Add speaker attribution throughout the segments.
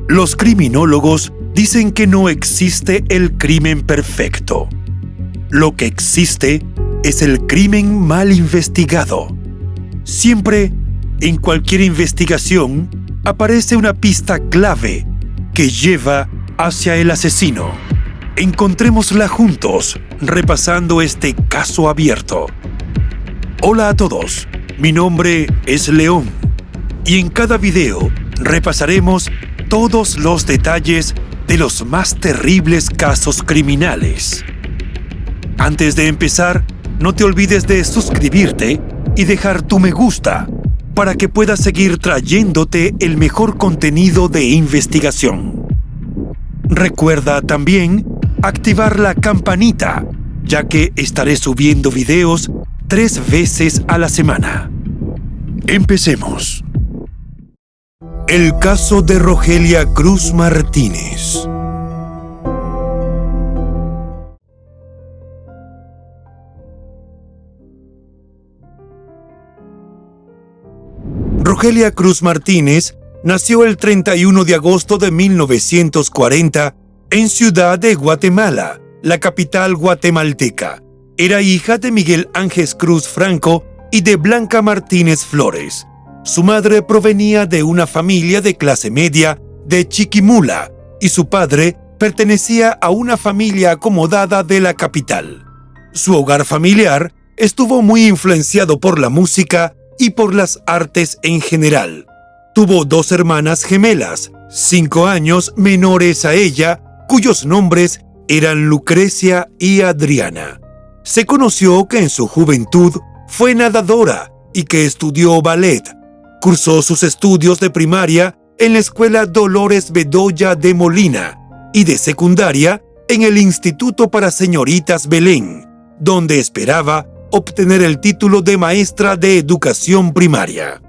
Speaker 1: Los criminólogos dicen que no existe el crimen perfecto. Lo que existe es el crimen mal investigado. Siempre, en cualquier investigación, aparece una pista clave que lleva hacia el asesino. Encontrémosla juntos, repasando este caso abierto. Hola a todos, mi nombre es León, y en cada video repasaremos todos los detalles de los más terribles casos criminales. Antes de empezar, no te olvides de suscribirte y dejar tu me gusta para que pueda seguir trayéndote el mejor contenido de investigación. Recuerda también activar la campanita, ya que estaré subiendo videos 3 veces a la semana. Empecemos. El caso de Rogelia Cruz Martínez. Rogelia Cruz Martínez nació el 31 de agosto de 1940 en Ciudad de Guatemala, la capital guatemalteca. Era hija de Miguel Ángel Cruz Franco y de Blanca Martínez Flores. Su madre provenía de una familia de clase media de Chiquimula y su padre pertenecía a una familia acomodada de la capital. Su hogar familiar estuvo muy influenciado por la música y por las artes en general. Tuvo 2 hermanas gemelas, 5 años menores a ella, cuyos nombres eran Lucrecia y Adriana. Se conoció que en su juventud fue nadadora y que estudió ballet. Cursó sus estudios de primaria en la Escuela Dolores Bedoya de Molina y de secundaria en el Instituto para Señoritas Belén, donde esperaba obtener el título de maestra de educación primaria.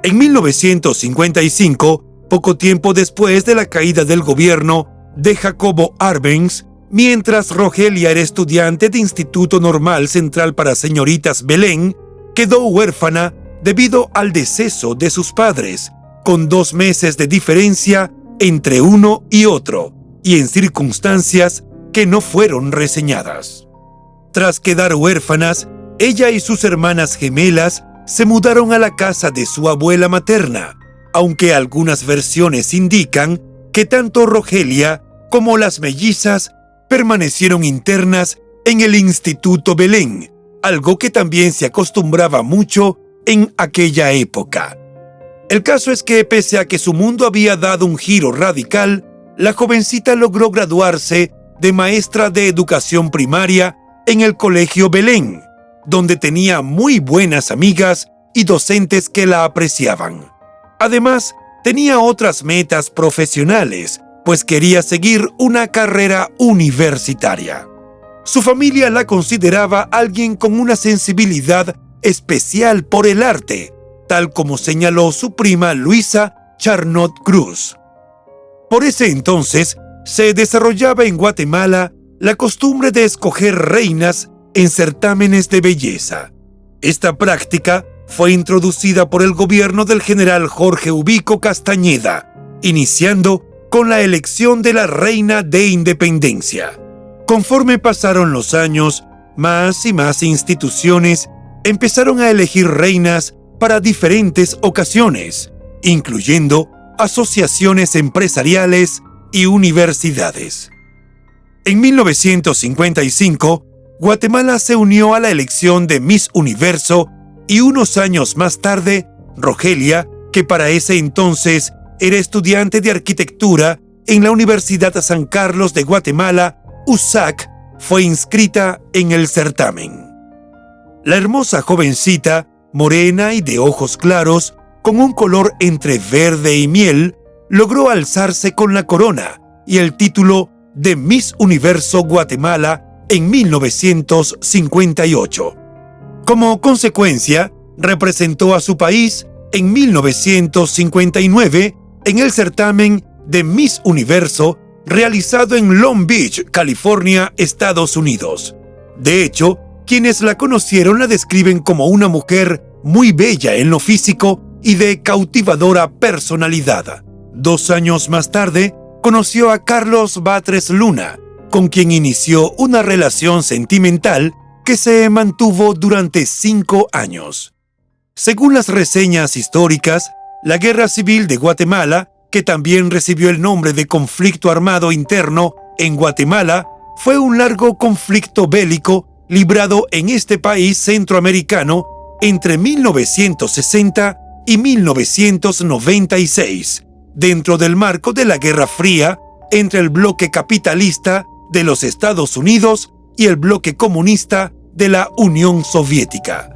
Speaker 1: En 1955, poco tiempo después de la caída del gobierno de Jacobo Arbenz, mientras Rogelia era estudiante de Instituto Normal Central para Señoritas Belén, quedó huérfana debido al deceso de sus padres, con 2 meses de diferencia entre uno y otro, y en circunstancias que no fueron reseñadas. Tras quedar huérfanas, ella y sus hermanas gemelas se mudaron a la casa de su abuela materna, aunque algunas versiones indican que tanto Rogelia como las mellizas permanecieron internas en el Instituto Belén, algo que también se acostumbraba mucho en aquella época. El caso es que, pese a que su mundo había dado un giro radical, la jovencita logró graduarse de maestra de educación primaria en el Colegio Belén, donde tenía muy buenas amigas y docentes que la apreciaban. Además, tenía otras metas profesionales, pues quería seguir una carrera universitaria. Su familia la consideraba alguien con una sensibilidad especial por el arte, tal como señaló su prima Luisa Charnot Cruz. Por ese entonces, se desarrollaba en Guatemala la costumbre de escoger reinas en certámenes de belleza. Esta práctica fue introducida por el gobierno del general Jorge Ubico Castañeda, iniciando con la elección de la Reina de Independencia. Conforme pasaron los años, más y más instituciones empezaron a elegir reinas para diferentes ocasiones, incluyendo asociaciones empresariales y universidades. En 1955, Guatemala se unió a la elección de Miss Universo y unos años más tarde, Rogelia, que para ese entonces era estudiante de arquitectura en la Universidad San Carlos de Guatemala, USAC, fue inscrita en el certamen. La hermosa jovencita, morena y de ojos claros, con un color entre verde y miel, logró alzarse con la corona y el título de Miss Universo Guatemala en 1958. Como consecuencia, representó a su país en 1959 en el certamen de Miss Universo realizado en Long Beach, California, Estados Unidos. De hecho, quienes la conocieron la describen como una mujer muy bella en lo físico y de cautivadora personalidad. 2 años más tarde, conoció a Carlos Batres Luna, con quien inició una relación sentimental que se mantuvo durante 5 años. Según las reseñas históricas, la Guerra Civil de Guatemala, que también recibió el nombre de conflicto armado interno en Guatemala, fue un largo conflicto bélico librado en este país centroamericano entre 1960 y 1996, dentro del marco de la Guerra Fría entre el bloque capitalista de los Estados Unidos y el bloque comunista de la Unión Soviética.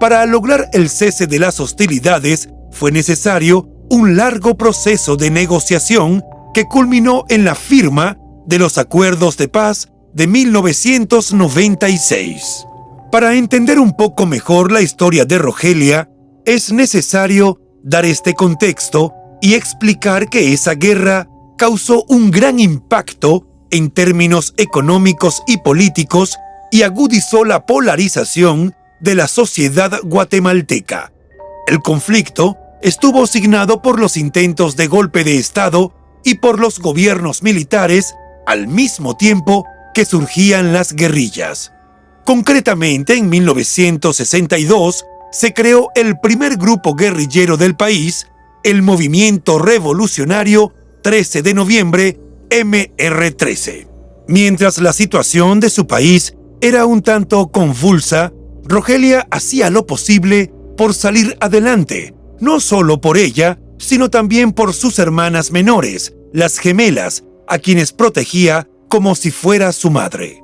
Speaker 1: Para lograr el cese de las hostilidades fue necesario un largo proceso de negociación que culminó en la firma de los Acuerdos de Paz de 1996. Para entender un poco mejor la historia de Rogelia, es necesario dar este contexto y explicar que esa guerra causó un gran impacto en términos económicos y políticos y agudizó la polarización de la sociedad guatemalteca. El conflicto estuvo signado por los intentos de golpe de Estado y por los gobiernos militares al mismo tiempo que surgían las guerrillas. Concretamente, en 1962 se creó el primer grupo guerrillero del país, el Movimiento Revolucionario 13 de Noviembre, MR13. Mientras la situación de su país era un tanto convulsa, Rogelia hacía lo posible por salir adelante, no solo por ella, sino también por sus hermanas menores, las gemelas, a quienes protegía como si fuera su madre.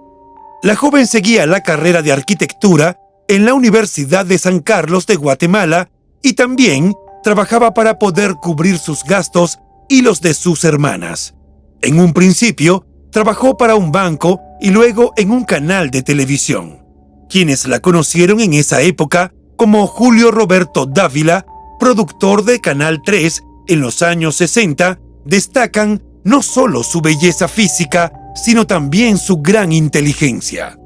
Speaker 1: La joven seguía la carrera de arquitectura en la Universidad de San Carlos de Guatemala y también trabajaba para poder cubrir sus gastos y los de sus hermanas. En un principio, trabajó para un banco y luego en un canal de televisión. Quienes la conocieron en esa época como Julio Roberto Dávila, productor de Canal 3 en los años 60, destacan no solo su belleza física, sino también su gran inteligencia.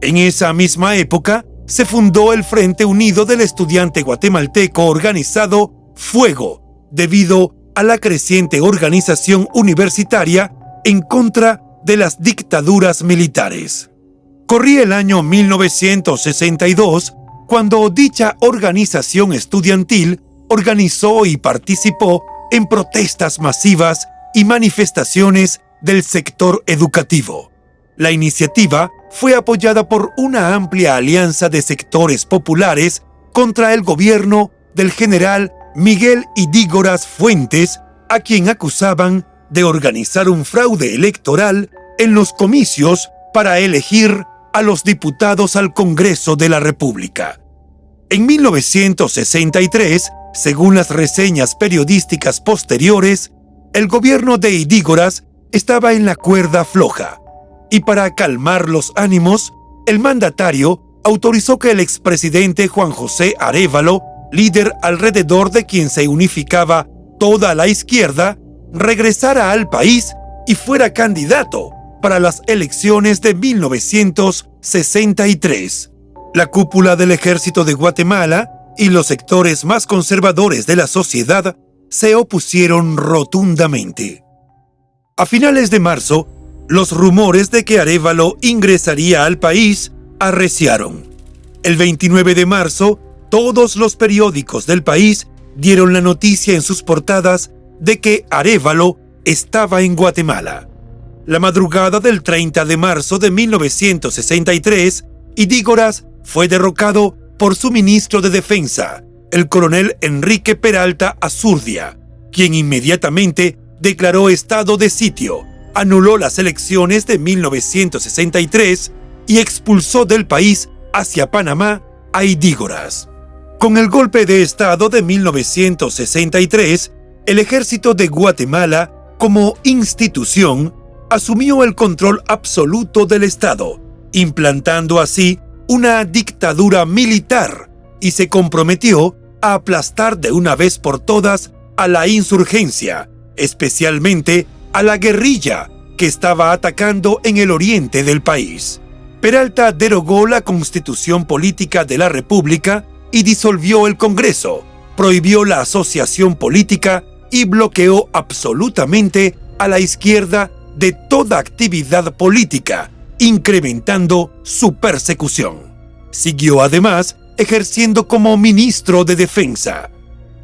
Speaker 1: En esa misma época, se fundó el Frente Unido del Estudiante Guatemalteco organizado Fuego, debido a la creciente organización universitaria en contra de las dictaduras militares. Corría el año 1962 cuando dicha organización estudiantil organizó y participó en protestas masivas y manifestaciones del sector educativo. La iniciativa fue apoyada por una amplia alianza de sectores populares contra el gobierno del general Miguel Idígoras Fuentes, a quien acusaban de organizar un fraude electoral en los comicios para elegir a los diputados al Congreso de la República. En 1963, según las reseñas periodísticas posteriores, el gobierno de Idígoras estaba en la cuerda floja, y para calmar los ánimos, el mandatario autorizó que el expresidente Juan José Arévalo, líder alrededor de quien se unificaba toda la izquierda, regresara al país y fuera candidato para las elecciones de 1963. La cúpula del Ejército de Guatemala y los sectores más conservadores de la sociedad se opusieron rotundamente. A finales de marzo, los rumores de que Arévalo ingresaría al país arreciaron. El 29 de marzo, todos los periódicos del país dieron la noticia en sus portadas de que Arévalo estaba en Guatemala. La madrugada del 30 de marzo de 1963, Idígoras fue derrocado por su ministro de Defensa, el coronel Enrique Peralta Azurdia, quien inmediatamente declaró estado de sitio, anuló las elecciones de 1963 y expulsó del país hacia Panamá a Idígoras. Con el golpe de Estado de 1963, el Ejército de Guatemala, como institución, asumió el control absoluto del Estado, implantando así una dictadura militar y se comprometió a aplastar de una vez por todas a la insurgencia, especialmente a la guerrilla que estaba atacando en el oriente del país. Peralta derogó la Constitución Política de la República y disolvió el Congreso, prohibió la asociación política y bloqueó absolutamente a la izquierda de toda actividad política, incrementando su persecución. Siguió además ejerciendo como ministro de Defensa.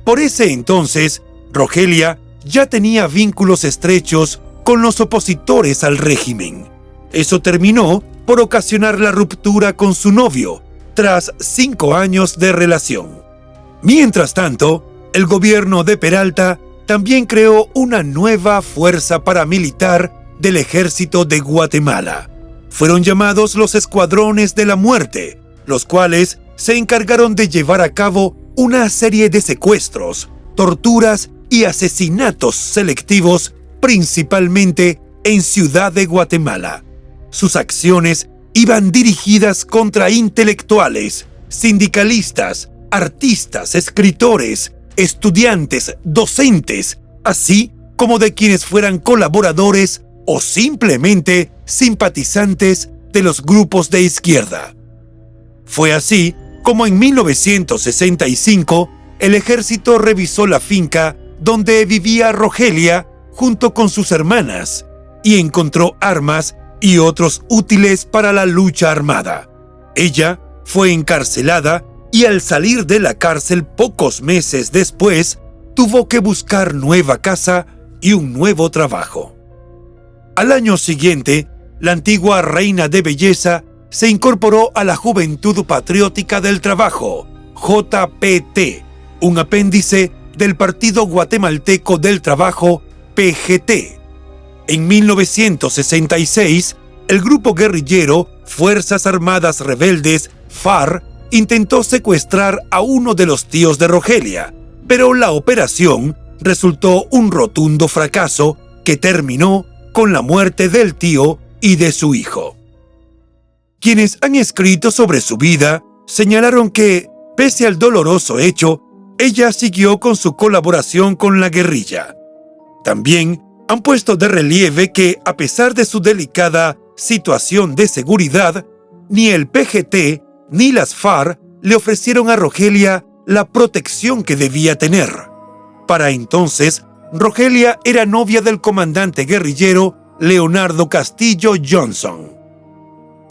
Speaker 1: Por ese entonces, Rogelia ya tenía vínculos estrechos con los opositores al régimen. Eso terminó por ocasionar la ruptura con su novio, tras 5 años de relación. Mientras tanto, el gobierno de Peralta también creó una nueva fuerza paramilitar del Ejército de Guatemala. Fueron llamados los Escuadrones de la Muerte, los cuales se encargaron de llevar a cabo una serie de secuestros, torturas y asesinatos selectivos, principalmente en Ciudad de Guatemala. Sus acciones iban dirigidas contra intelectuales, sindicalistas, artistas, escritores, estudiantes, docentes, así como de quienes fueran colaboradores o simplemente simpatizantes de los grupos de izquierda. Fue así como en 1965 el ejército revisó la finca donde vivía Rogelia junto con sus hermanas y encontró armas y otros útiles para la lucha armada. Ella fue encarcelada y al salir de la cárcel pocos meses después, tuvo que buscar nueva casa y un nuevo trabajo. Al año siguiente, la antigua reina de belleza se incorporó a la Juventud Patriótica del Trabajo, JPT, un apéndice del Partido Guatemalteco del Trabajo, PGT. En 1966, el grupo guerrillero Fuerzas Armadas Rebeldes, FARC, intentó secuestrar a uno de los tíos de Rogelia, pero la operación resultó un rotundo fracaso que terminó con la muerte del tío y de su hijo. Quienes han escrito sobre su vida señalaron que, pese al doloroso hecho, ella siguió con su colaboración con la guerrilla. También han puesto de relieve que, a pesar de su delicada situación de seguridad, ni el PGT ni las FARC le ofrecieron a Rogelia la protección que debía tener. Para entonces, Rogelia era novia del comandante guerrillero Leonardo Castillo Johnson.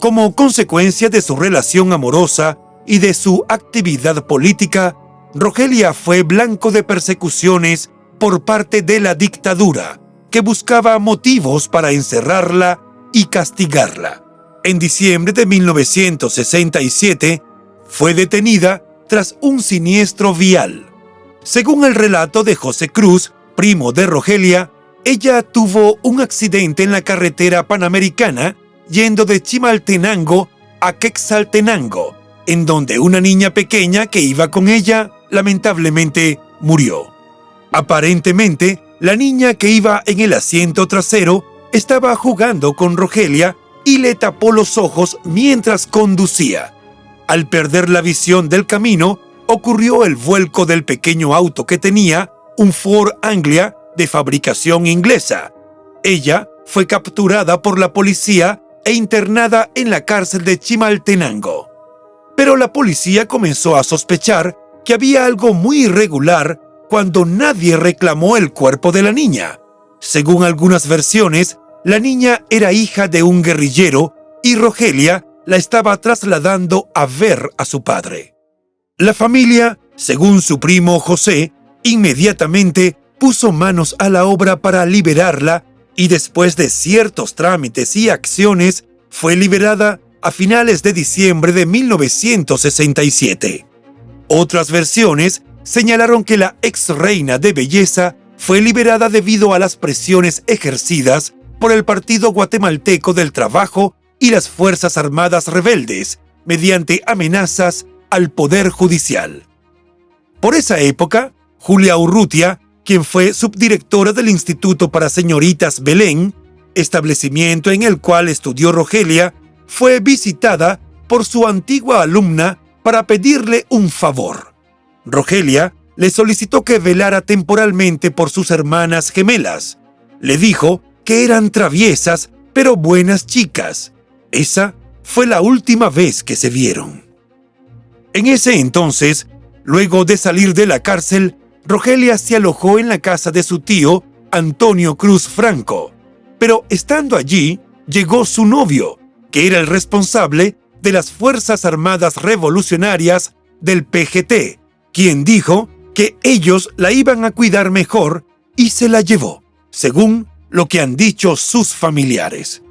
Speaker 1: Como consecuencia de su relación amorosa y de su actividad política, Rogelia fue blanco de persecuciones por parte de la dictadura, que buscaba motivos para encerrarla y castigarla. En diciembre de 1967, fue detenida tras un siniestro vial. Según el relato de José Cruz, primo de Rogelia, ella tuvo un accidente en la carretera panamericana yendo de Chimaltenango a Quetzaltenango, en donde una niña pequeña que iba con ella lamentablemente murió. Aparentemente, la niña que iba en el asiento trasero estaba jugando con Rogelia y le tapó los ojos mientras conducía. Al perder la visión del camino, ocurrió el vuelco del pequeño auto que tenía, un Ford Anglia de fabricación inglesa. Ella fue capturada por la policía e internada en la cárcel de Chimaltenango. Pero la policía comenzó a sospechar que había algo muy irregular cuando nadie reclamó el cuerpo de la niña. Según algunas versiones, la niña era hija de un guerrillero y Rogelia la estaba trasladando a ver a su padre. La familia, según su primo José, inmediatamente puso manos a la obra para liberarla y después de ciertos trámites y acciones, fue liberada a finales de diciembre de 1967. Otras versiones señalaron que la ex reina de belleza fue liberada debido a las presiones ejercidas por el Partido Guatemalteco del Trabajo y las Fuerzas Armadas Rebeldes, mediante amenazas al Poder Judicial. Por esa época, Julia Urrutia, quien fue subdirectora del Instituto para Señoritas Belén, establecimiento en el cual estudió Rogelia, fue visitada por su antigua alumna para pedirle un favor. Rogelia le solicitó que velara temporalmente por sus hermanas gemelas. Le dijo que eran traviesas, pero buenas chicas. Esa fue la última vez que se vieron. En ese entonces, luego de salir de la cárcel, Rogelia se alojó en la casa de su tío, Antonio Cruz Franco. Pero estando allí, llegó su novio, que era el responsable de las Fuerzas Armadas Revolucionarias del PGT, quien dijo que ellos la iban a cuidar mejor y se la llevó, según lo que han dicho sus familiares.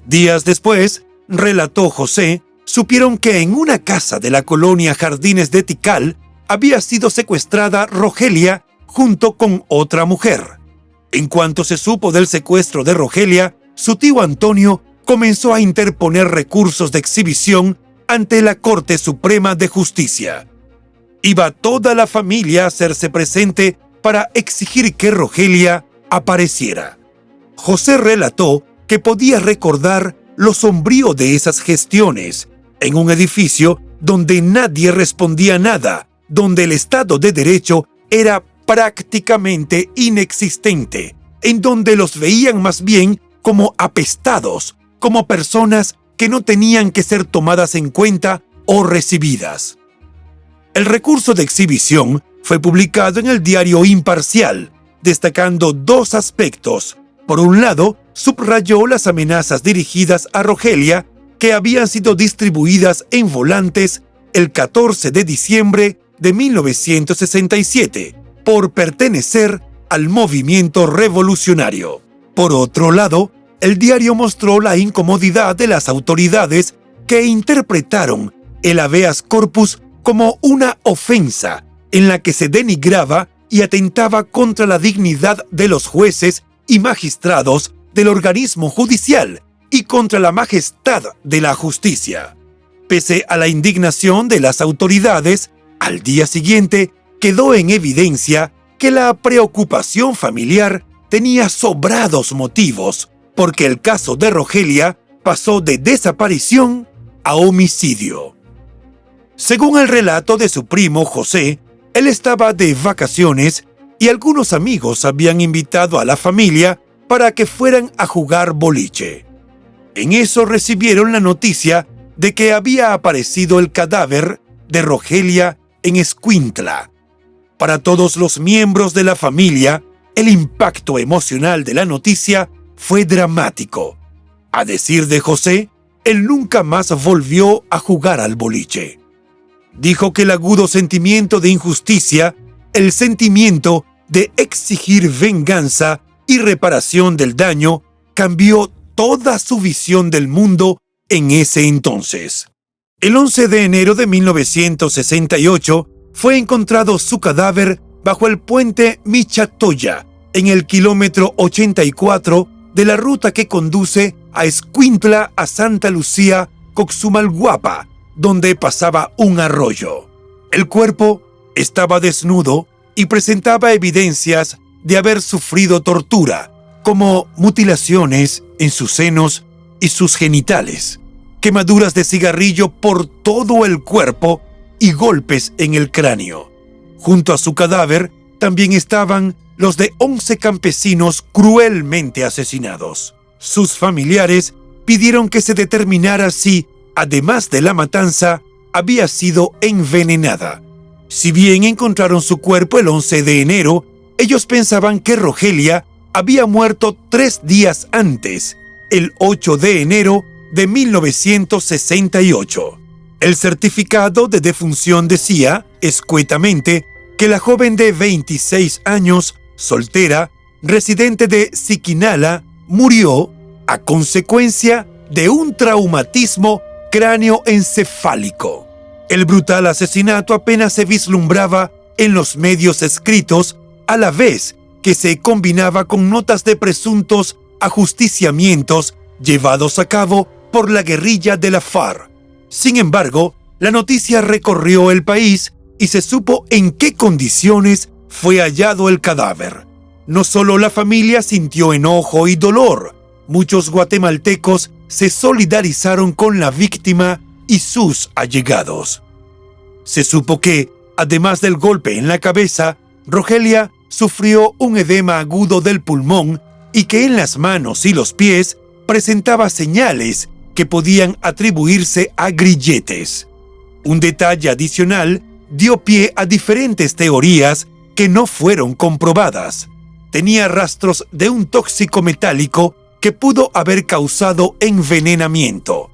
Speaker 1: Días después, relató José, supieron que en una casa de la colonia Jardines de Tikal había sido secuestrada Rogelia junto con otra mujer. En cuanto se supo del secuestro de Rogelia, su tío Antonio comenzó a interponer recursos de exhibición ante la Corte Suprema de Justicia. Iba toda la familia a hacerse presente para exigir que Rogelia apareciera. José relató que podía recordar lo sombrío de esas gestiones, en un edificio donde nadie respondía nada, donde el Estado de Derecho era prácticamente inexistente, en donde los veían más bien como apestados, como personas que no tenían que ser tomadas en cuenta o recibidas. El recurso de exhibición fue publicado en el diario Imparcial, destacando dos aspectos. Por un lado, subrayó las amenazas dirigidas a Rogelia que habían sido distribuidas en volantes el 14 de diciembre de 1967 por pertenecer al movimiento revolucionario. Por otro lado, el diario mostró la incomodidad de las autoridades que interpretaron el habeas corpus como una ofensa en la que se denigraba y atentaba contra la dignidad de los jueces y magistrados del organismo judicial y contra la majestad de la justicia. Pese a la indignación de las autoridades, al día siguiente quedó en evidencia que la preocupación familiar tenía sobrados motivos, porque el caso de Rogelia pasó de desaparición a homicidio. Según el relato de su primo José, él estaba de vacaciones y algunos amigos habían invitado a la familia para que fueran a jugar boliche. En eso recibieron la noticia de que había aparecido el cadáver de Rogelia en Escuintla. Para todos los miembros de la familia, el impacto emocional de la noticia fue dramático. A decir de José, él nunca más volvió a jugar al boliche. Dijo que el agudo sentimiento de injusticia, el sentimiento de exigir venganza y reparación del daño, cambió toda su visión del mundo en ese entonces. El 11 de enero de 1968 fue encontrado su cadáver bajo el puente Michatoya, en el kilómetro 84 de la ruta que conduce a Escuintla a Santa Lucía, Coxumalguapa, donde pasaba un arroyo. El cuerpo estaba desnudo y presentaba evidencias de haber sufrido tortura, como mutilaciones en sus senos y sus genitales, quemaduras de cigarrillo por todo el cuerpo y golpes en el cráneo. Junto a su cadáver también estaban los de 11 campesinos cruelmente asesinados. Sus familiares pidieron que se determinara si, además de la matanza, había sido envenenada. Si bien encontraron su cuerpo el 11 de enero, ellos pensaban que Rogelia había muerto 3 días antes, el 8 de enero de 1968. El certificado de defunción decía, escuetamente, que la joven de 26 años, soltera, residente de Siquinala, murió a consecuencia de un traumatismo cráneoencefálico. El brutal asesinato apenas se vislumbraba en los medios escritos, a la vez que se combinaba con notas de presuntos ajusticiamientos llevados a cabo por la guerrilla de la FARC. Sin embargo, la noticia recorrió el país y se supo en qué condiciones fue hallado el cadáver. No solo la familia sintió enojo y dolor, muchos guatemaltecos se solidarizaron con la víctima y sus allegados. Se supo que, además del golpe en la cabeza, Rogelia sufrió un edema agudo del pulmón y que en las manos y los pies presentaba señales que podían atribuirse a grilletes. Un detalle adicional dio pie a diferentes teorías que no fueron comprobadas. Tenía rastros de un tóxico metálico que pudo haber causado envenenamiento.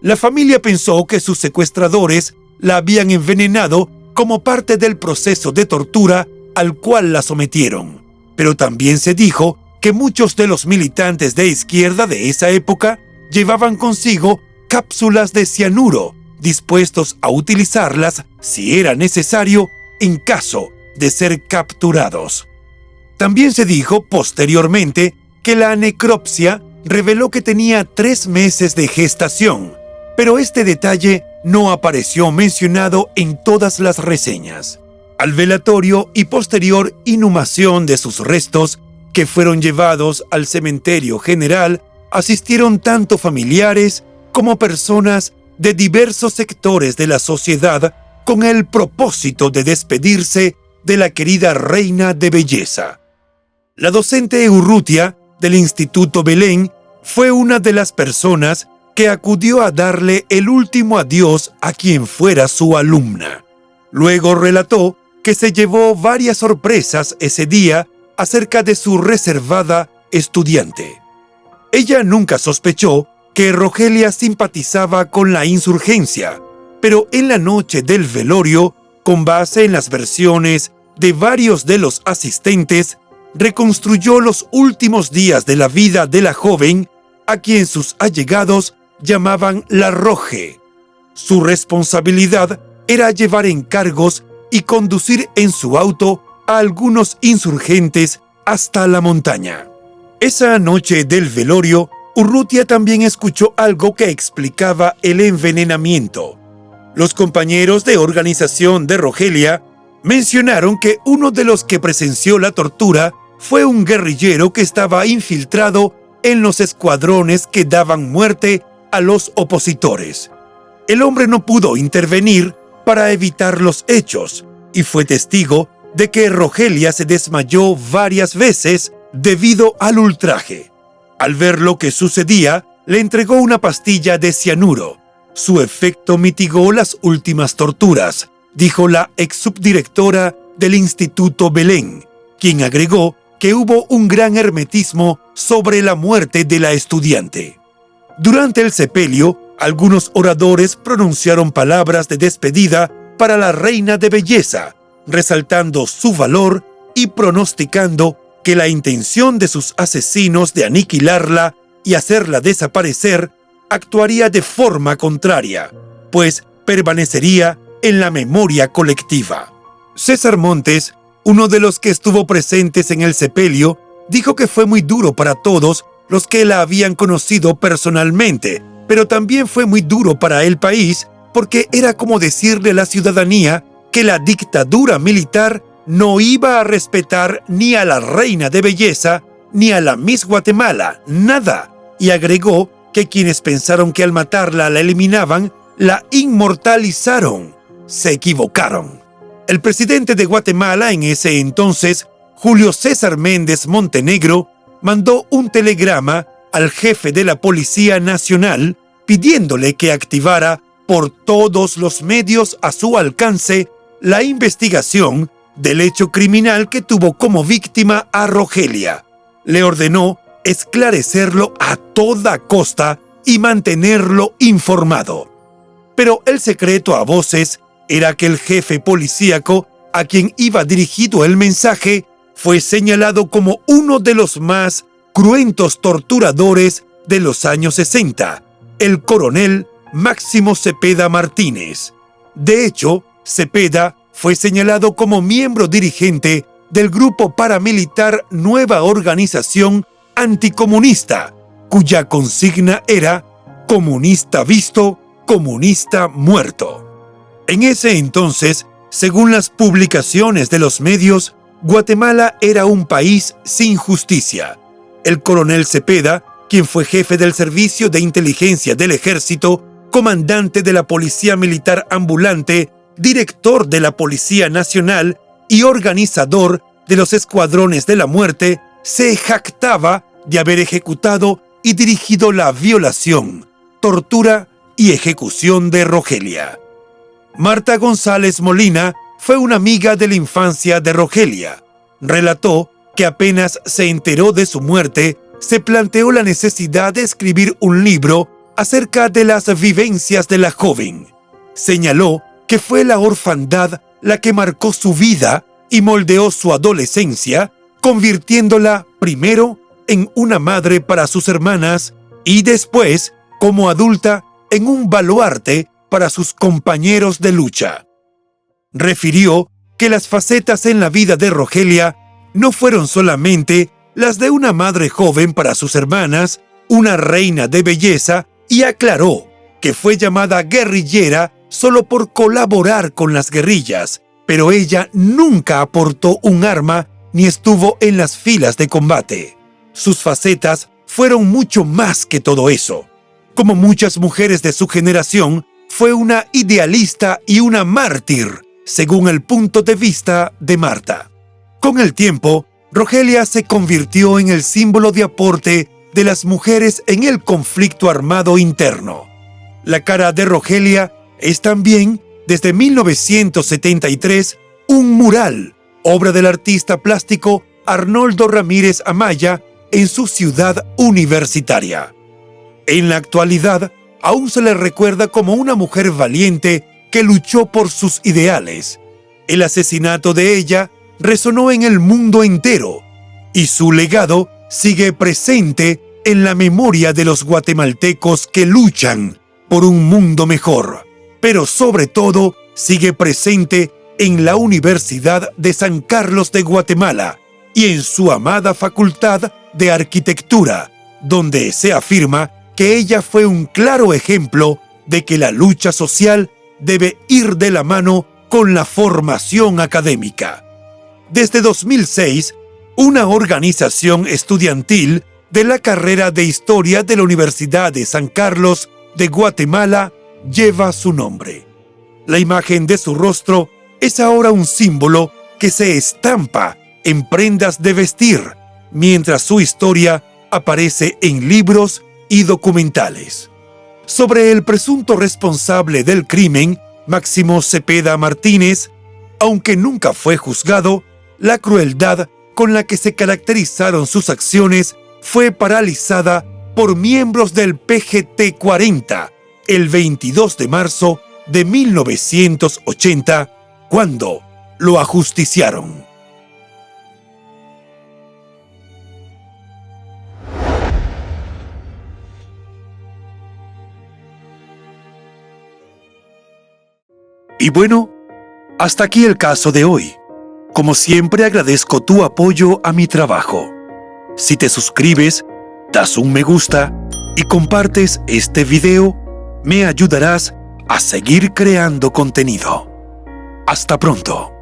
Speaker 1: La familia pensó que sus secuestradores la habían envenenado como parte del proceso de tortura al cual la sometieron. Pero también se dijo que muchos de los militantes de izquierda de esa época llevaban consigo cápsulas de cianuro, dispuestos a utilizarlas si era necesario en caso de ser capturados. También se dijo posteriormente que la necropsia reveló que tenía 3 meses de gestación, pero este detalle no apareció mencionado en todas las reseñas. Al velatorio y posterior inhumación de sus restos, que fueron llevados al cementerio general, asistieron tanto familiares como personas de diversos sectores de la sociedad con el propósito de despedirse de la querida reina de belleza. La docente Urrutia del Instituto Belén fue una de las personas que acudió a darle el último adiós a quien fuera su alumna. Luego relató que se llevó varias sorpresas ese día acerca de su reservada estudiante. Ella nunca sospechó que Rogelia simpatizaba con la insurgencia, pero en la noche del velorio, con base en las versiones de varios de los asistentes, reconstruyó los últimos días de la vida de la joven, a quien sus allegados llamaban la Roge. Su responsabilidad era llevar encargos y conducir en su auto a algunos insurgentes hasta la montaña. Esa noche del velorio, Urrutia también escuchó algo que explicaba el envenenamiento. Los compañeros de organización de Rogelia mencionaron que uno de los que presenció la tortura fue un guerrillero que estaba infiltrado en los escuadrones que daban muerte a los opositores. El hombre no pudo intervenir para evitar los hechos y fue testigo de que Rogelia se desmayó varias veces debido al ultraje. Al ver lo que sucedía, le entregó una pastilla de cianuro. Su efecto mitigó las últimas torturas, dijo la ex subdirectora del Instituto Belén, quien agregó que hubo un gran hermetismo sobre la muerte de la estudiante. Durante el sepelio, algunos oradores pronunciaron palabras de despedida para la reina de belleza, resaltando su valor y pronosticando que la intención de sus asesinos de aniquilarla y hacerla desaparecer actuaría de forma contraria, pues permanecería en la memoria colectiva. César Montes, uno de los que estuvo presentes en el sepelio, dijo que fue muy duro para todos los que la habían conocido personalmente, pero también fue muy duro para el país porque era como decirle a la ciudadanía que la dictadura militar no iba a respetar ni a la reina de belleza ni a la Miss Guatemala, nada, y agregó que quienes pensaron que al matarla la eliminaban, la inmortalizaron. Se equivocaron. El presidente de Guatemala en ese entonces, Julio César Méndez Montenegro, mandó un telegrama al jefe de la Policía Nacional pidiéndole que activara por todos los medios a su alcance la investigación del hecho criminal que tuvo como víctima a Rogelia. Le ordenó esclarecerlo a toda costa y mantenerlo informado. Pero el secreto a voces era que el jefe policíaco a quien iba dirigido el mensaje fue señalado como uno de los más cruentos torturadores de los años 60, el coronel Máximo Cepeda Martínez. De hecho, Cepeda fue señalado como miembro dirigente del grupo paramilitar Nueva Organización Anticomunista, cuya consigna era comunista visto, comunista muerto. En ese entonces, según las publicaciones de los medios, Guatemala era un país sin justicia. El coronel Cepeda, quien fue jefe del Servicio de Inteligencia del Ejército, comandante de la Policía Militar Ambulante, director de la Policía Nacional y organizador de los Escuadrones de la Muerte, se jactaba de haber ejecutado y dirigido la violación, tortura y ejecución de Rogelia. Marta González Molina, fue una amiga de la infancia de Rogelia. Relató que apenas se enteró de su muerte, se planteó la necesidad de escribir un libro acerca de las vivencias de la joven. Señaló que fue la orfandad la que marcó su vida y moldeó su adolescencia, convirtiéndola primero en una madre para sus hermanas y después, como adulta, en un baluarte para sus compañeros de lucha. Refirió que las facetas en la vida de Rogelia no fueron solamente las de una madre joven para sus hermanas, una reina de belleza, y aclaró que fue llamada guerrillera solo por colaborar con las guerrillas, pero ella nunca aportó un arma ni estuvo en las filas de combate. Sus facetas fueron mucho más que todo eso. Como muchas mujeres de su generación, fue una idealista y una mártir, según el punto de vista de Marta. Con el tiempo, Rogelia se convirtió en el símbolo de aporte de las mujeres en el conflicto armado interno. La cara de Rogelia es también, desde 1973, un mural, obra del artista plástico Arnoldo Ramírez Amaya, en su ciudad universitaria. En la actualidad, aún se le recuerda como una mujer valiente que luchó por sus ideales. El asesinato de ella resonó en el mundo entero y su legado sigue presente en la memoria de los guatemaltecos que luchan por un mundo mejor, pero sobre todo sigue presente en la Universidad de San Carlos de Guatemala y en su amada Facultad de Arquitectura, donde se afirma que ella fue un claro ejemplo de que la lucha social debe ir de la mano con la formación académica. Desde 2006, una organización estudiantil de la carrera de Historia de la Universidad de San Carlos de Guatemala lleva su nombre. La imagen de su rostro es ahora un símbolo que se estampa en prendas de vestir, mientras su historia aparece en libros y documentales. Sobre el presunto responsable del crimen, Máximo Cepeda Martínez, aunque nunca fue juzgado, la crueldad con la que se caracterizaron sus acciones fue paralizada por miembros del PGT-40 el 22 de marzo de 1980, cuando lo ajusticiaron. Y bueno, hasta aquí el caso de hoy. Como siempre, agradezco tu apoyo a mi trabajo. Si te suscribes, das un me gusta y compartes este video, me ayudarás a seguir creando contenido. Hasta pronto.